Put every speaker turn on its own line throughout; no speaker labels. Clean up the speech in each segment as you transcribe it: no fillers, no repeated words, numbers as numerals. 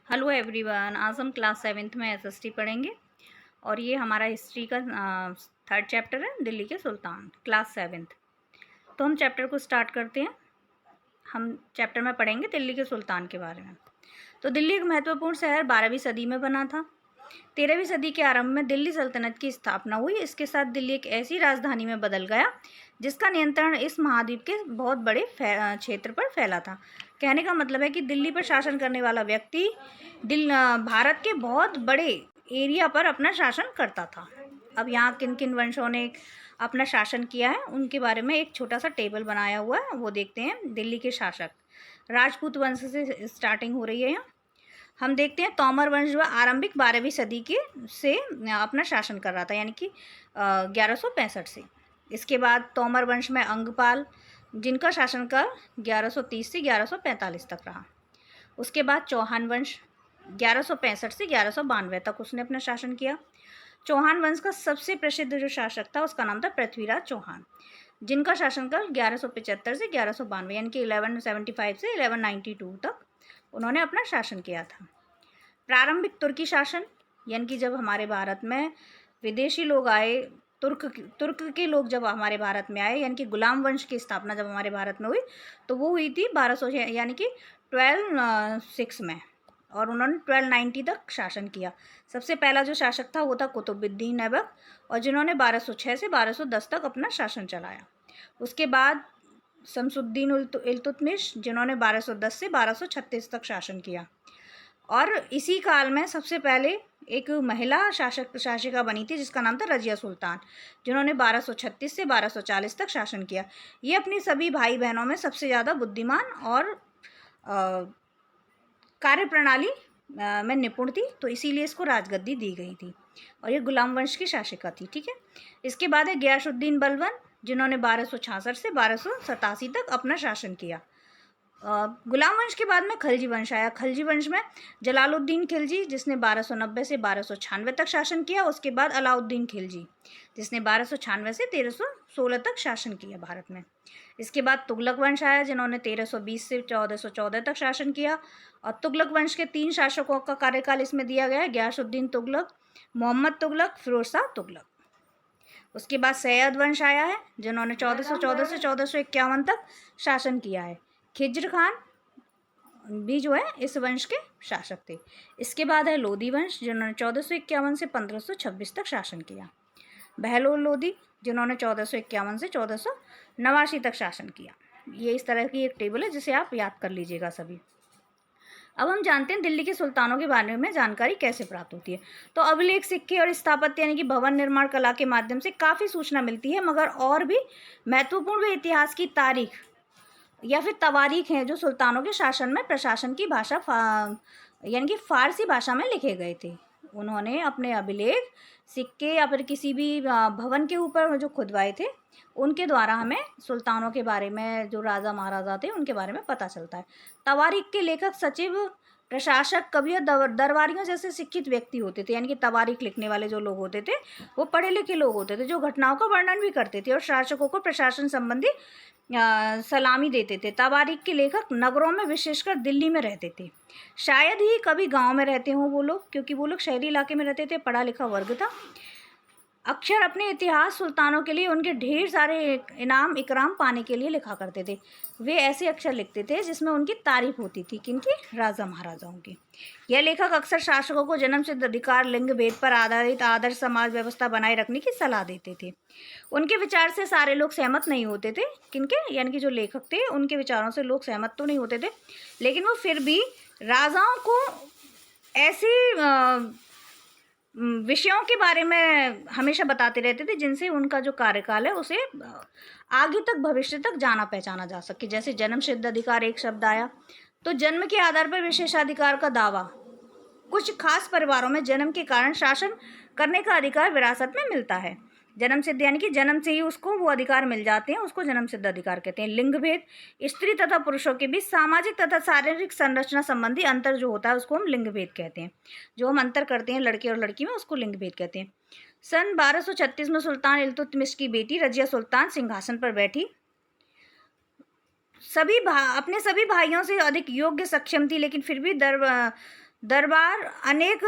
Hello everyone, आज हम class 7th में एसएसटी पढ़ेंगे और ये हमारा हिस्ट्री का थर्ड चैप्टर है, दिल्ली के सुल्तान, क्लास 7th। तो हम चैप्टर को स्टार्ट करते हैं। हम चैप्टर में पढ़ेंगे दिल्ली के सुल्तान के बारे में। तो दिल्ली एक महत्वपूर्ण शहर 12वीं सदी में बना था। 13वीं सदी के आरंभ में दिल्ली सल्तनत की स्थापना हुई। इसके साथ दिल्ली एक ऐसी राजधानी में बदल गया जिसका नियंत्रण इस महाद्वीप के बहुत बड़े क्षेत्र पर फैला था। कहने का मतलब है कि दिल्ली पर शासन करने वाला व्यक्ति भारत के बहुत बड़े एरिया पर अपना शासन करता था। अब यहाँ किन किन वंशों ने अपना शासन किया है उनके बारे में एक छोटा सा टेबल बनाया हुआ है, वो देखते हैं। दिल्ली के शासक राजपूत वंश से स्टार्टिंग हो रही है। यहाँ हम देखते हैं तोमर वंश जो आरंभिक 12वीं सदी के से अपना शासन कर रहा था, यानी कि 1165 से। इसके बाद तोमर वंश में अंगपाल, जिनका शासनकाल 1130 से 1145 तक रहा। उसके बाद चौहान वंश 1165 से 1192 तक उसने अपना शासन किया। चौहान वंश का सबसे प्रसिद्ध जो शासक था उसका नाम था पृथ्वीराज चौहान, जिनका शासनकाल 1175 से 1192 यानी कि 1175 से 1192 तक उन्होंने अपना शासन किया था। प्रारंभिक तुर्की शासन, यानी कि जब हमारे भारत में विदेशी लोग आए, तुर्क के लोग जब हमारे भारत में आए, यानी कि गुलाम वंश की स्थापना जब हमारे भारत में हुई तो वो हुई थी 1200 यानी कि 1206 में, और उन्होंने 1290 तक शासन किया। सबसे पहला जो शासक था वो था कुतुबुद्दीन ऐबक, और जिन्होंने 1206 से 1210 तक अपना शासन चलाया। उसके बाद शमसुद्दीन इल्तुतमिश, जिन्होंने 1210 से 1236 तक शासन किया। और इसी काल में सबसे पहले एक महिला शासिका बनी थी जिसका नाम था रजिया सुल्तान, जिन्होंने 1236 से 1240 तक शासन किया। ये अपनी सभी भाई बहनों में सबसे ज़्यादा बुद्धिमान और कार्यप्रणाली में निपुण थी, तो इसीलिए इसको राजगद्दी दी गई थी, और ये गुलाम वंश की शासिका थी। ठीक है। इसके बाद है गियासुद्दीन बलबन, जिन्होंने 1266 से 1287 तक अपना शासन किया। गुलाम वंश के बाद में खलजी वंश आया। खलजी वंश में जलालुद्दीन खिलजी, जिसने 1290 से 1296 तक शासन किया। उसके बाद अलाउद्दीन खिलजी, जिसने 1296 से 1316 तक शासन किया भारत में। इसके बाद तुगलक वंश आया, जिन्होंने 1320 से 1414 तक शासन किया। और तुगलक वंश के 3 शासकों का कार्यकाल इसमें दिया गया है, गियासुद्दीन तुगलक, मोहम्मद तुगलक, फिरोज शाह तुगलक। उसके बाद सैयद वंश आया है, जिन्होंने 1414 से 1451 तक शासन किया है। खिज्र खान भी जो है इस वंश के शासक थे। इसके बाद है लोधी वंश, जिन्होंने 1451 से 1526 तक शासन किया। बहलोल लोधी, जिन्होंने 1451 से 1489 तक शासन किया। ये इस तरह की एक टेबल है जिसे आप याद कर लीजिएगा सभी। अब हम जानते हैं दिल्ली के सुल्तानों के बारे में जानकारी कैसे प्राप्त होती है। तो अभिलेख, सिक्के और स्थापत्य यानी कि भवन निर्माण कला के माध्यम से काफ़ी सूचना मिलती है, मगर और भी महत्वपूर्ण इतिहास की तारीख या फिर तवारीख हैं जो सुल्तानों के शासन में प्रशासन की भाषा यानी कि फारसी भाषा में लिखे गए थे। उन्होंने अपने अभिलेख, सिक्के या फिर किसी भी भवन के ऊपर जो खुदवाए थे, उनके द्वारा हमें सुल्तानों के बारे में, जो राजा महाराजा थे, उनके बारे में पता चलता है। तवारीख के लेखक सचिव, प्रशासक, कवि और दरबारियों जैसे शिक्षित व्यक्ति होते थे, यानी कि तवारीख लिखने वाले जो लोग होते थे वो पढ़े लिखे लोग होते थे, जो घटनाओं का वर्णन भी करते थे और शासकों को प्रशासन संबंधी सलामी देते थे। तवारीख के लेखक नगरों में, विशेषकर दिल्ली में रहते थे। शायद ही कभी गांव में रहते हों वो लोग, क्योंकि वो लोग शहरी इलाके में रहते थे, पढ़ा लिखा वर्ग था। अक्षर अपने इतिहास सुल्तानों के लिए उनके ढेर सारे इनाम इकराम पाने के लिए लिखा करते थे। वे ऐसे अक्षर लिखते थे जिसमें उनकी तारीफ होती थी, किनकी? राजा महाराजाओं की। यह लेखक अक्सर शासकों को जन्म सिद्ध अधिकार, लिंग भेद पर आधारित आदर्श समाज व्यवस्था बनाए रखने की सलाह देते थे। उनके विचार से सारे लोग सहमत नहीं होते थे। किनके? यानी कि जो लेखक थे उनके विचारों से लोग सहमत तो नहीं होते थे, लेकिन वो फिर भी राजाओं को ऐसी विषयों के बारे में हमेशा बताते रहते थे जिनसे उनका जो कार्यकाल है उसे आगे तक, भविष्य तक जाना पहचाना जा सके। जैसे जन्म सिद्ध अधिकार एक शब्द आया, तो जन्म के आधार पर विशेषाधिकार का दावा। कुछ खास परिवारों में जन्म के कारण शासन करने का अधिकार विरासत में मिलता है। जन्म सिद्ध यानी कि जन्म से ही उसको वो अधिकार मिल जाते हैं, उसको जन्म सिद्ध अधिकार कहते हैं। लिंग भेद, स्त्री तथा पुरुषों के बीच सामाजिक तथा शारीरिक संरचना संबंधी अंतर जो होता है उसको हम लिंग भेद कहते हैं। जो हम अंतर करते हैं लड़के और लड़की में, उसको लिंग भेद कहते हैं। सन 1236 में सुल्तान इल्तुतमिश की बेटी रजिया सुल्तान सिंहासन पर बैठी। अपने सभी भाइयों से अधिक योग्य, सक्षम थी, लेकिन फिर भी दरबार अनेक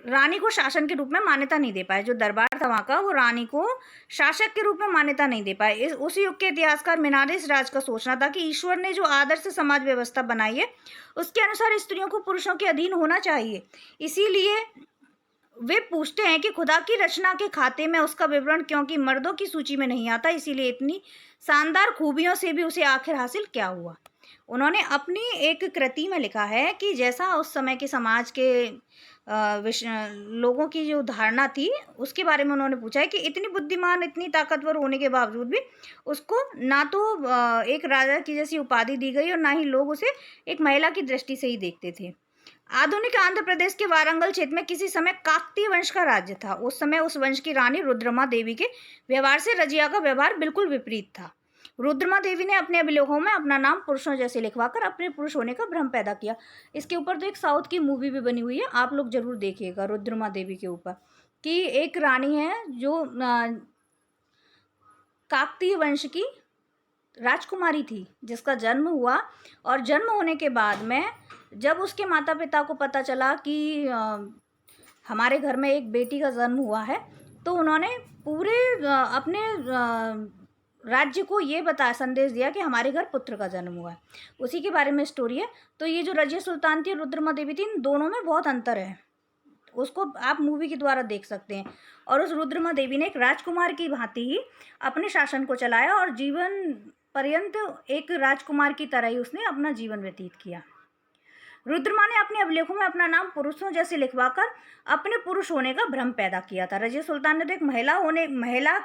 रानी को शासन के रूप में मान्यता नहीं दे पाए। जो दरबार था वहाँ का, वो रानी को शासक के रूप में मान्यता नहीं दे पाए। उसी युग के इतिहासकार मेनांदेस राज का सोचना था कि ईश्वर ने जो आदर्श समाज व्यवस्था बनाई है उसके अनुसार स्त्रियों को पुरुषों के अधीन होना चाहिए। इसीलिए वे पूछते हैं कि खुदा की रचना के खाते में उसका विवरण क्योंकि मर्दों की सूची में नहीं आता, इसीलिए इतनी शानदार खूबियों से भी उसे आखिर हासिल क्या हुआ। उन्होंने अपनी एक कृति में लिखा है कि जैसा उस समय के समाज के लोगों की जो धारणा थी उसके बारे में उन्होंने पूछा है कि इतनी बुद्धिमान, इतनी ताकतवर होने के बावजूद भी उसको ना तो एक राजा की जैसी उपाधि दी गई और ना ही लोग उसे एक महिला की दृष्टि से ही देखते थे। आधुनिक आंध्र प्रदेश के वारंगल क्षेत्र में किसी समय काकतीय वंश का राज्य था। उस समय उस वंश की रानी रुद्रमा देवी के व्यवहार से रजिया का व्यवहार बिल्कुल विपरीत था। रुद्रमा देवी ने अपने अभिलेखों में अपना नाम पुरुषों जैसे लिखवाकर अपने पुरुष होने का भ्रम पैदा किया। इसके ऊपर तो एक साउथ की मूवी भी बनी हुई है, आप लोग जरूर देखिएगा रुद्रमा देवी के ऊपर, कि एक रानी है जो काकतीय वंश की राजकुमारी थी जिसका जन्म हुआ, और जन्म होने के बाद में जब उसके माता पिता को पता चला कि हमारे घर में एक बेटी का जन्म हुआ है, तो उन्होंने पूरे अपने राज्य को ये संदेश दिया कि हमारे घर पुत्र का जन्म हुआ है। उसी के बारे में स्टोरी है। तो ये जो रजिया सुल्तान थी, रुद्रमा देवी थी, इन दोनों में बहुत अंतर है, उसको आप मूवी के द्वारा देख सकते हैं। और उस रुद्रमा देवी ने एक राजकुमार की भांति ही अपने शासन को चलाया और जीवन पर्यंत एक राजकुमार की तरह ही उसने अपना जीवन व्यतीत किया। रुद्रमा ने अपने अभिलेखों में अपना नाम पुरुषों जैसे लिखवाकर अपने पुरुष होने का भ्रम पैदा किया था। रजिया सुल्तान ने तो एक महिला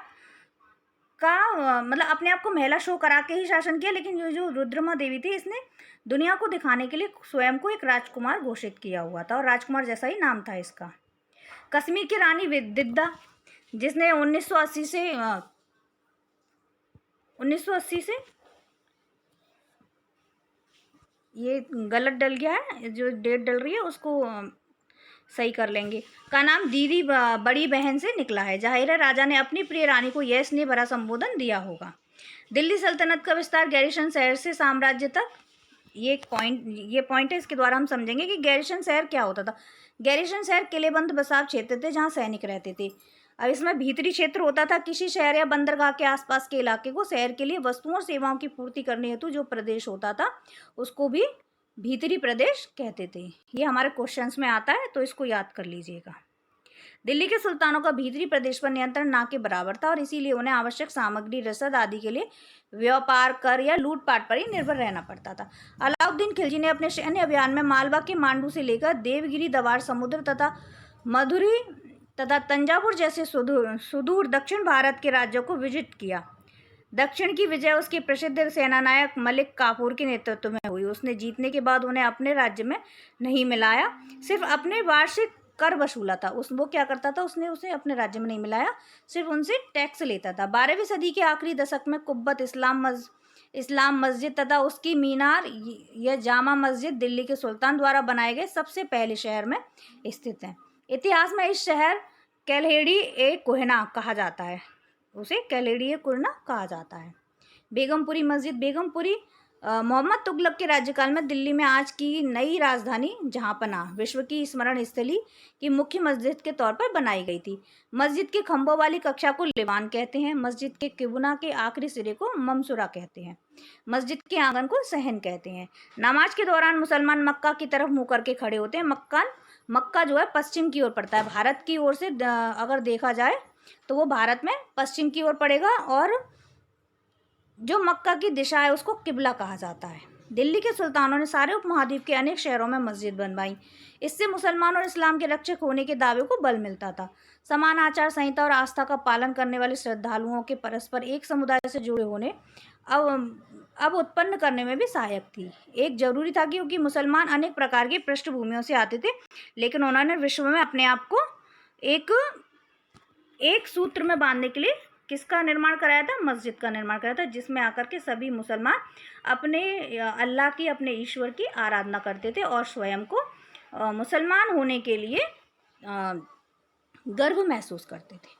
का मतलब अपने आप को महिला शो करा के ही शासन किया, लेकिन जो रुद्रमा देवी थी इसने दुनिया को दिखाने के लिए स्वयं को एक राजकुमार घोषित किया हुआ था और राजकुमार जैसा ही नाम था इसका। कश्मीर की रानी विदिदा, जिसने 1980 से ये गलत डल गया है, जो डेट डल रही है उसको सही कर लेंगे, का नाम दीदी बड़ी बहन से निकला है। जाहिर है राजा ने अपनी प्रिय रानी को यह स्नेह भरा संबोधन दिया होगा। दिल्ली सल्तनत का विस्तार गैरिसन शहर से साम्राज्य तक, ये पॉइंट है, इसके द्वारा हम समझेंगे कि गैरिसन शहर क्या होता था। गैरिसन शहर किलेबंद बसाव क्षेत्र थे जहाँ सैनिक रहते थे। अब इसमें भीतरी क्षेत्र होता था। किसी शहर या बंदरगाह के आसपास के इलाके को शहर के लिए वस्तुओं और सेवाओं की पूर्ति करने हेतु जो प्रदेश होता था उसको भी भीतरी प्रदेश कहते थे। ये हमारे क्वेश्चंस में आता है, तो इसको याद कर लीजिएगा। दिल्ली के सुल्तानों का भीतरी प्रदेश पर नियंत्रण ना के बराबर था और इसीलिए उन्हें आवश्यक सामग्री, रसद आदि के लिए व्यापार, कर या लूटपाट पर ही निर्भर रहना पड़ता था। अलाउद्दीन खिलजी ने अपने सैन्य अभियान में मालवा के मांडू से लेकर देवगिरी, दवार समुद्र तथा मधुरी तथा तंजावुर जैसे सुदूर दक्षिण भारत के राज्यों को विजिट किया। दक्षिण की विजय उसके प्रसिद्ध सेनानायक मलिक काफूर के नेतृत्व में हुई। उसने जीतने के बाद उन्हें अपने राज्य में नहीं मिलाया, सिर्फ अपने वार्षिक कर वसूला था। वो क्या करता था, उसे अपने राज्य में नहीं मिलाया, सिर्फ उनसे टैक्स लेता था। 12वीं सदी के आखिरी दशक में कुब्बत इस्लाम मस्जिद तथा उसकी मीनार यह जामा मस्जिद दिल्ली के सुल्तान द्वारा बनाए गए सबसे पहले शहर में स्थित है। इतिहास में इस शहर कैलहेडी ए कोहना कहा जाता है, उसे कैलेडिया कुरना कहा जाता है। बेगमपुरी मस्जिद, बेगमपुरी मोहम्मद तुगलक के राज्यकाल में दिल्ली में आज की नई राजधानी जहांपना विश्व की स्मरण स्थली की मुख्य मस्जिद के तौर पर बनाई गई थी। मस्जिद के खंभों वाली कक्षा को लिवान कहते हैं। मस्जिद के किबुना के आखिरी सिरे को ममसुरा कहते हैं। मस्जिद के आंगन को सहन कहते हैं। नमाज के दौरान मुसलमान मक्का की तरफ मुंह करके खड़े होते हैं। मक्का जो है पश्चिम की ओर पड़ता है। भारत की ओर से अगर देखा जाए तो वो भारत में पश्चिम की ओर पड़ेगा और जो मक्का की दिशा है उसको किबला कहा जाता है। दिल्ली के सुल्तानों ने सारे उपमहाद्वीप के अनेक शहरों में मस्जिद बनवाई। इससे मुसलमान और इस्लाम के रक्षक होने के दावे को बल मिलता था। समान आचार संहिता और आस्था का पालन करने वाले श्रद्धालुओं के परस्पर एक समुदाय से जुड़े होने अब उत्पन्न करने में भी सहायक थी। एक जरूरी था क्योंकि मुसलमान अनेक प्रकार की पृष्ठभूमियों से आते थे, लेकिन उन्होंने विश्व में अपने आप को एक सूत्र में बांधने के लिए किसका निर्माण कराया था, मस्जिद का निर्माण कराया था, जिसमें आकर के सभी मुसलमान अपने अल्लाह की, अपने ईश्वर की आराधना करते थे और स्वयं को मुसलमान होने के लिए गर्व महसूस करते थे।